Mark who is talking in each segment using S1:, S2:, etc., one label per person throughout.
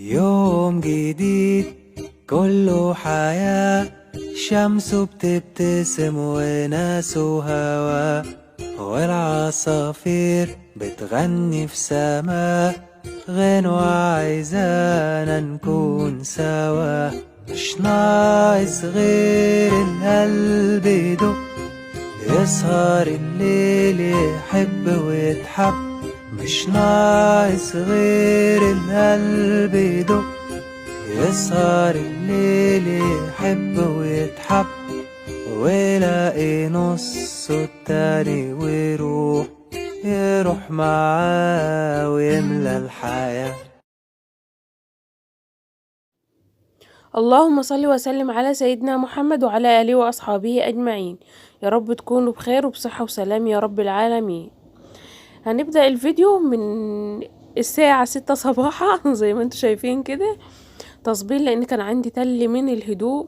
S1: يوم جديد كله حياة، شمسه بتبتسم وناس وهوا، والعصافير بتغني في سماء غنوة عايزانا نكون سوا. مش ناقص غير القلب يدق، يسهر الليل يحب ويتحب. مش ناقص غير القلب يدق، يسهر الليل يحب ويتحب، ويلاقي نصه التاني يروح معاه ويملى الحياة.
S2: اللهم صل وسلم على سيدنا محمد وعلى آله وأصحابه أجمعين. يا رب تكونوا بخير وبصحة وسلام يا رب العالمين. هنبدأ الفيديو من الساعة 6 صباحا زي ما انتوا شايفين كده تصبير، لأن كان عندي تل من الهدوم،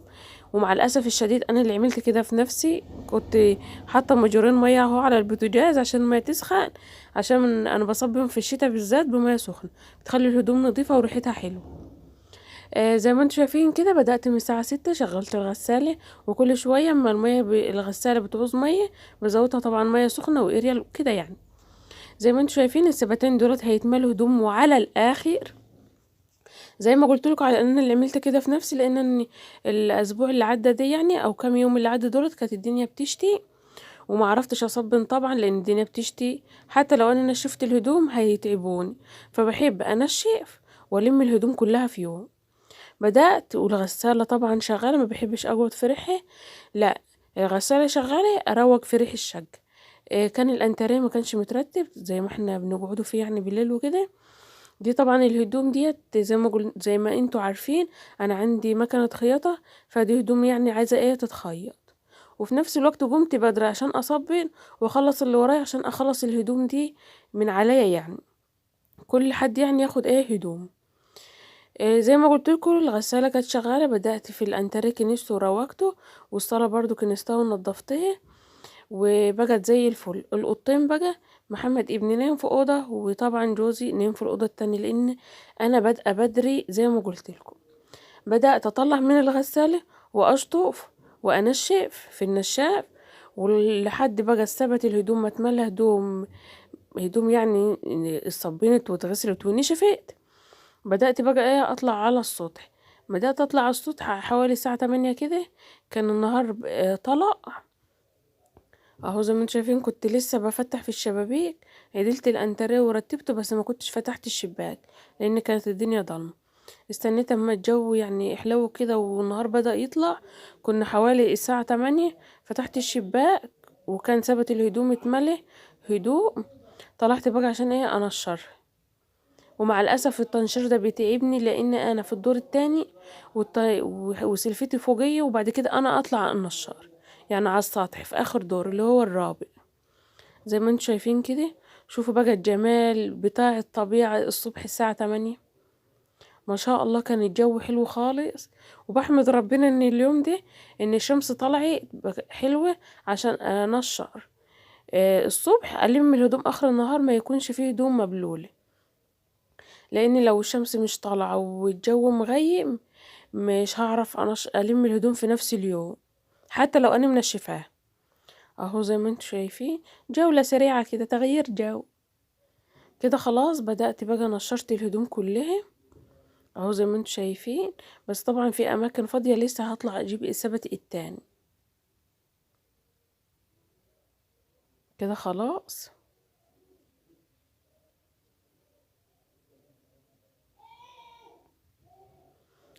S2: ومع الأسف الشديد أنا اللي عملت كده في نفسي. كنت حاطة مجرين مية اهو على البوتاجاز عشان ما تسخن، عشان أنا بصبهم في الشتاء بالذات بمية سخنة بتخلي الهدوم نظيفة وريحتها حلو. زي ما انتوا شايفين كده بدأت من الساعة 6، شغلت الغسالة، وكل شوية اما الغسالة بتعوز مية بزودها طبعا مية سخنة واريال كده يعني. زي ما انتوا شايفين السبتين دولت هيتملوا هدوم وعلى الآخر، زي ما قلت لكم على ان انا اللي عملت كده في نفسي، لان الاسبوع اللي عدى ده يعني او كام يوم اللي عدى دولت كانت الدنيا بتشتي، وما عرفتش اصبن طبعا لان الدنيا بتشتي. حتى لو انا نشفت الهدوم هيتعبوني، فبحب انشف والم الهدوم كلها في يوم. بدأت والغسالة طبعا شغالة، ما بحبش اقعد في ريحة، لا الغسالة شغالة اروق في ريح الشقة. كان الانتريه ما كانش مترتب زي ما احنا بنقعدوا فيه يعني بالليل وكده. دي طبعا الهدوم ديت زي ما انتوا عارفين انا عندي مكنة خياطة، فدي هدوم يعني عايزة ايه تتخيط. وفي نفس الوقت قمت بدري عشان اصبن واخلص اللي ورايا عشان اخلص الهدوم دي من عليا يعني، كل حد يعني ياخد ايه هدوم. زي ما قلت لكم الغسالة كانت شغالة، بدأت في الانتريه كنسته وروقته، والصالة برضو كنستها ونضفتها وبقت زي الفل. القطين بقى محمد ابني نام في اوضه، وطبعا جوزي نام في الاوضه التانية، لان انا بادئه بدري زي ما قلت لكم. بدات اطلع من الغساله واشطف وانشف في النشاف، ولحد بقى السبت الهدوم ما اتملى هدوم يعني الصبينت واتغسلت ونشفت. بدات بقى ايه اطلع على السطح. بدات اطلع على السطح حوالي الساعه 8 كده، كان النهار طلع اهو زي ما انتوا شايفين. كنت لسه بفتح في الشبابيك، عدلت الانتريه ورتبته، بس ما كنتش فتحت الشباك لان كانت الدنيا ضلمه. استنيت اما الجو يعني احلو كده والنهار بدأ يطلع، كنا حوالي الساعه 8 فتحت الشباك، وكان ثبت الهدوم اتملى هدوم. طلعت بقى عشان ايه انشر، ومع الاسف التنشير ده بيتعبني لان انا في الدور التاني وسلفتي فوقيه، وبعد كده انا اطلع انشر يعني على السطح في اخر دور اللي هو الرابع. زي ما انتوا شايفين كده، شوفوا بقى الجمال بتاع الطبيعة الصبح الساعة 8. ما شاء الله كان الجو حلو خالص، وبحمد ربنا ان اليوم ده ان الشمس طلعت حلوة عشان انشر. الصبح الم الهدوم اخر النهار ما يكونش فيه هدوم مبلولة، لان لو الشمس مش طالعة والجو مغيم مش هعرف الم الهدوم في نفس اليوم حتى لو انا منشفاها. اهو زي ما انتوا شايفين جولة سريعة كده تغيير جو. كده خلاص بدأت بقى نشرت الهدوم كلها اهو زي ما انتوا شايفين، بس طبعا في اماكن فاضية لسه هطلع اجيب السبت التاني. كده خلاص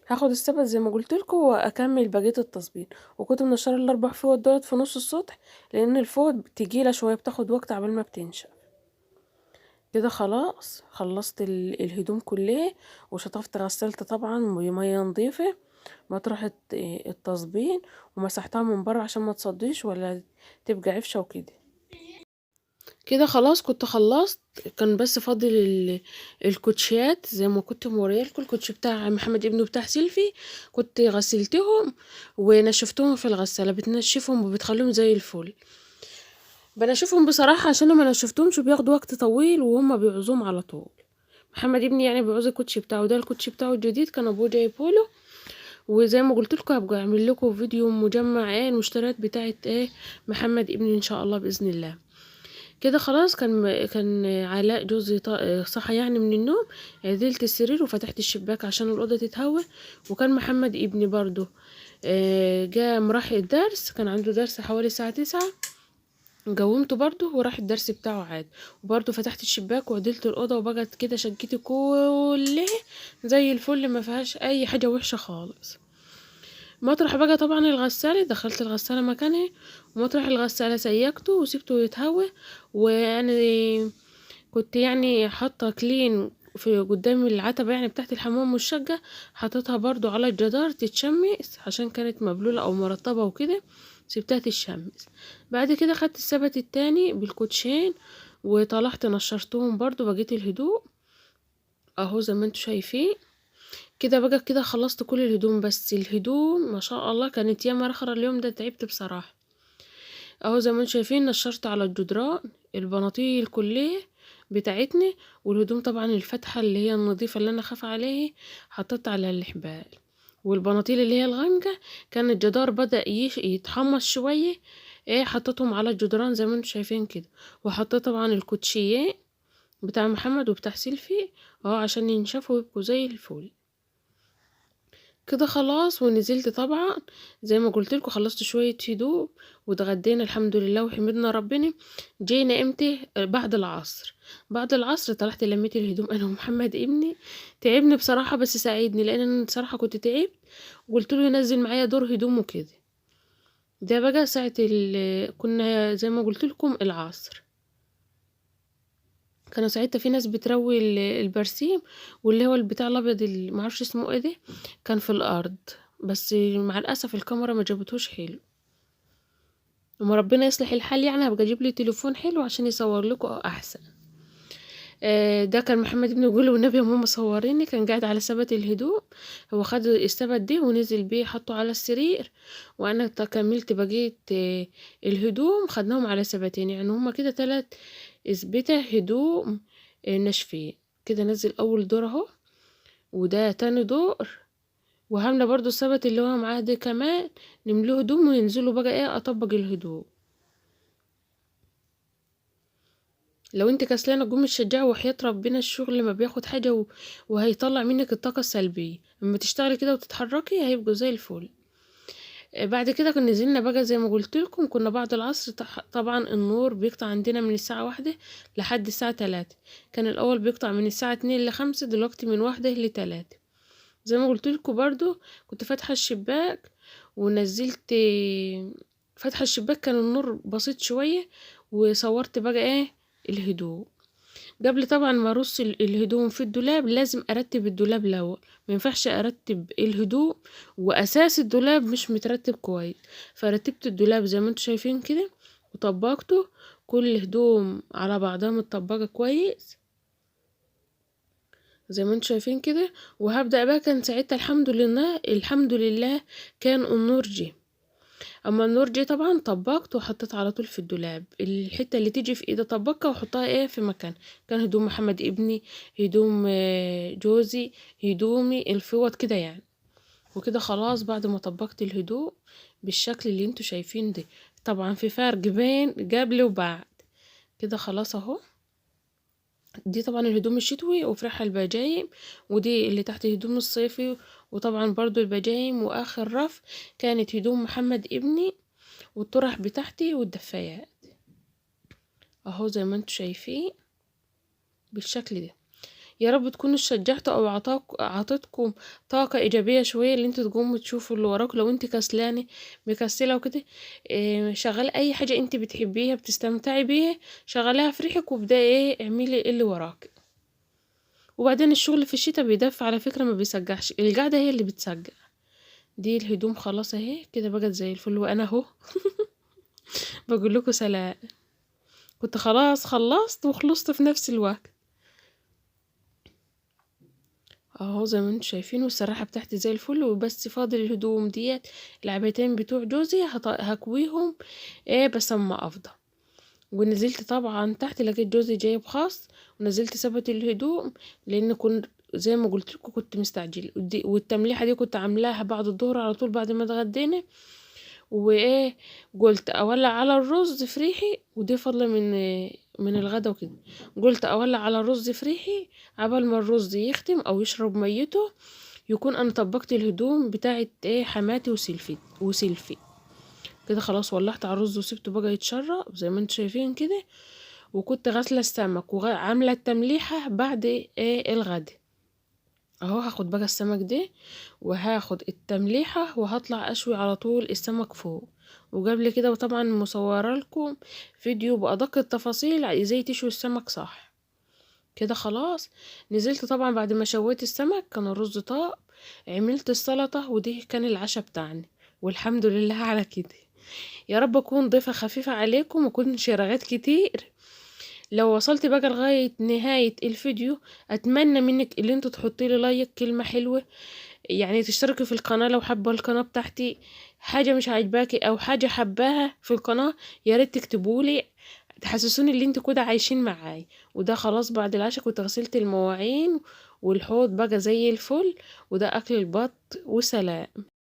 S2: هاخد السبت زي ما قلت لكم واكمل بقية التصبير. وكنت منشره الاربع فوط دولت في نص السطح، لان الفوط تقيلة شوية بتاخد وقت عبال ما بتنشف. كده خلاص خلصت الهدوم كلها، وشطفت غسلت طبعا بمية نظيفة مطرح التصبين، ومسحتها من بره عشان ما تصديش ولا تبقى عفشة وكده. كده خلاص كنت خلصت، كان بس فاضل الكوتشيات زي ما كنت موريلكوا. الكوتشي بتاع محمد ابنه بتاع سيلفي كنت غسلتهم ونشفتهم في الغسالة، بتنشفهم وبتخليهم زي الفل. بنشفهم بصراحة عشان لما نشفتهمش بياخدوا وقت طويل وهم بيعوزوهم على طول، محمد ابني يعني بيعوز الكوتشي بتاعه، ده الكوتشي بتاعه الجديد كان ابوه جايبهوله. وزي ما قلت لكم هبقى اعمل لكم فيديو مجمع المشتريات بتاعه محمد ابني ان شاء الله باذن الله. كده خلاص كان علاء جوزي صحى يعني من النوم. عدلت السرير وفتحت الشباك عشان الأوضة تتهوى. وكان محمد ابني برضو جاء راح الدرس، كان عنده درس حوالي الساعة 9. قومته برضو وراح الدرس بتاعه عاد. وبرضو فتحت الشباك وعدلت الأوضة وبقت كده شقتي كلها زي الفل، ما فيهاش أي حاجة وحشة خالص. مطرح بقى طبعا الغسالة، دخلت الغسالة مكانها، ومطرح الغسالة سيقته وسبته يتهوى. ويعني كنت يعني حاطة كلين في قدام العتبة يعني بتاعت الحمام والشقة، حطيتها برضو على الجدار تتشمس عشان كانت مبلولة او مرطبة وكده، سبتها تتشمس. بعد كده خدت السبت التاني بالكوتشين وطلعت نشرتهم برضو بقيت الهدوء اهو زي ما انتوا شايفين. كده بقى كده خلصت كل الهدوم، بس الهدوم ما شاء الله كانت ياما رخرة اليوم ده، تعبت بصراحة. اهو زي ما انتم شايفين نشرت على الجدران البناطيل كلها بتاعتنا، والهدوم طبعا الفاتحة اللي هي النظيفة اللي انا خاف عليها حطيت على الحبال. والبناطيل اللي هي الغامقة كان الجدار بدأ يتحمص شوية، حطيتهم على الجدران زي ما انتم شايفين كده. وحطيت طبعا الكوتشيات بتاع محمد وبتاع سيلفي اهو عشان ينشفوا ويبقوا زي الفل. كده خلاص ونزلت طبعا زي ما قلت لكم، خلصت شويه هدوء واتغدينا الحمد لله وحمدنا ربنا. جينا امتى؟ بعد العصر. بعد العصر طلعت لميت الهدوم انا ومحمد ابني. تعبني بصراحه بس ساعدني لان انا بصراحه كنت تعبت، وقلت له ينزل معايا دور هدوم وكده. ده بقى ساعه كنا زي ما قلت لكم العصر. كانوا ساعتها في ناس بتروي البرسيم، واللي هو البتاع الابيض اللي معرفش اسمه ايه ده كان في الارض، بس مع الاسف الكاميرا ما جابتهوش حلو. وما ربنا يصلح الحال يعني هبقى اجيب لي تليفون حلو عشان يصور لكم احسن. ده كان محمد ابني يقول والنبي يا ماما صوريني، كان قاعد على سبت الهدوء. هو خد السبت دي ونزل بيه حطه على السرير، وانا كملت بقيت الهدوم خدناهم على سبتين، يعني هما كده 3 اسبته هدوم ناشفين. كده نزل اول دور اهو، وده تاني دور، وهامله برضو السبت اللي هو معاه ده كمان نملوه هدوم وننزله بقى اطبق الهدوم. لو انت كسلانه قومي تشجعي، وحياة ربنا الشغل ما بياخد حاجه وهيطلع منك الطاقه السلبيه، اما تشتغلي كده وتتحركي هيبقوا زي الفل. بعد كده كنا نزلنا بقى زي ما قلت لكم، كنا بعد العصر طبعا النور بيقطع عندنا من الساعه 1 لحد الساعه 3. كان الاول بيقطع من الساعه 2 ل5، دلوقتي من 1 ل3. زي ما قلت لكم برضو كنت فاتحه الشباك ونزلت، فاتحه الشباك كان النور بسيط شويه، وصورت بقى الهدوم. قبل طبعا ما ارص الهدوم في الدولاب لازم ارتب الدولاب الاول، ما ينفعش ارتب الهدوم واساس الدولاب مش مترتب كويس. فرتبت الدولاب زي ما انتم شايفين كده وطبقته، كل هدوم على بعضها متطبقه كويس زي ما انتم شايفين كده. وهبدأ بقى كان ساعتها الحمد لله كان النور جه. اما النور جه طبعا طبقت وحطيت على طول في الدولاب الحته اللي تيجي في ايدي طبقها وحطها في مكان. كان هدوم محمد ابني، هدوم جوزي، هدومي الفوط كده يعني. وكده خلاص بعد ما طبقت الهدوم بالشكل اللي انتوا شايفين ده، طبعا في فرق بين قبل وبعد. كده خلاص اهو. دي طبعا الهدوم الشتوي وفرحها البجايم، ودي اللي تحت الهدوم الصيفي، وطبعا برضو البجايم. واخر رف كانت هدوم محمد ابني والطرح بتاعتي والدفايات اهو زي ما انتوا شايفين بالشكل ده. يا رب تكونوا شجعتوا او عطيتكم طاقة ايجابية شوية اللي انتوا تقوموا تشوفوا اللي وراكوا. لو انت كسلانة مكسلة وكده، شغلي اي حاجة انت بتحبيها بتستمتعي بيها، شغليها في ريحك وابدأي اعملي اللي وراك. وبعدين الشغل في الشتاء بيدفع على فكرة، ما بيسجعش، القعدة هي اللي بتسجع. دي الهدوم خلاص اهي كده بقت زي الفل، وانا اهو بقول لكم سلام. كنت خلاص خلصت وخلصت في نفس الوقت اهو زي ما انتم شايفين. والسراحه بتاعتي زي الفل، وبس فاضل الهدوم ديت العبايتين بتوع جوزي هكويهم بس اما افضى. ونزلت طبعا تحت لقيت جوزي جايب خاص، ونزلت ثبت الهدوم لان كنت زي ما قلت لكم كنت مستعجله. والتمليحه دي كنت عاملاها بعد الظهر على طول بعد ما اتغدينا. وايه، قلت اولع على الرز في ريحي، ودي فضل من الغدا وكده. قلت اولع على الرز في ريحي عبال ما الرز يختم او يشرب ميته، يكون انا طبقت الهدوم بتاعت ايه حماتي وسيلفي كده. خلاص ولعت على الرز وسبته بقى يتشرب زي ما انتم شايفين كده. وكنت غاسله السمك وعامله التمليحه بعد ايه الغدا. اهو هاخد بقى السمك ده وهاخد التمليحة وهطلع اشوي على طول السمك فوق. وقبل كده وطبعا مصوره لكم فيديو بأدق التفاصيل ازاي تشوي السمك صح كده. خلاص نزلت طبعا بعد ما شويت السمك كان الرز طاب، عملت السلطة ودي كان العشاء بتاعنا. والحمد لله على كده. يا رب اكون ضيفة خفيفة عليكم وكنتش رغيت كتير. لو وصلت بقى لغاية نهاية الفيديو اتمنى منك اللي انتوا تحطي لي لايك كلمة حلوة، يعني تشتركي في القناة لو حابة القناة بتاعتي. حاجة مش عاجباكي او حاجة حباها في القناة يا ريت تكتبولي تحسسوني اللي انتوا كده عايشين معاي. وده خلاص بعد العشاء كنت غسلت المواعين والحوض بقى زي الفل. وده اكل البط وسلام.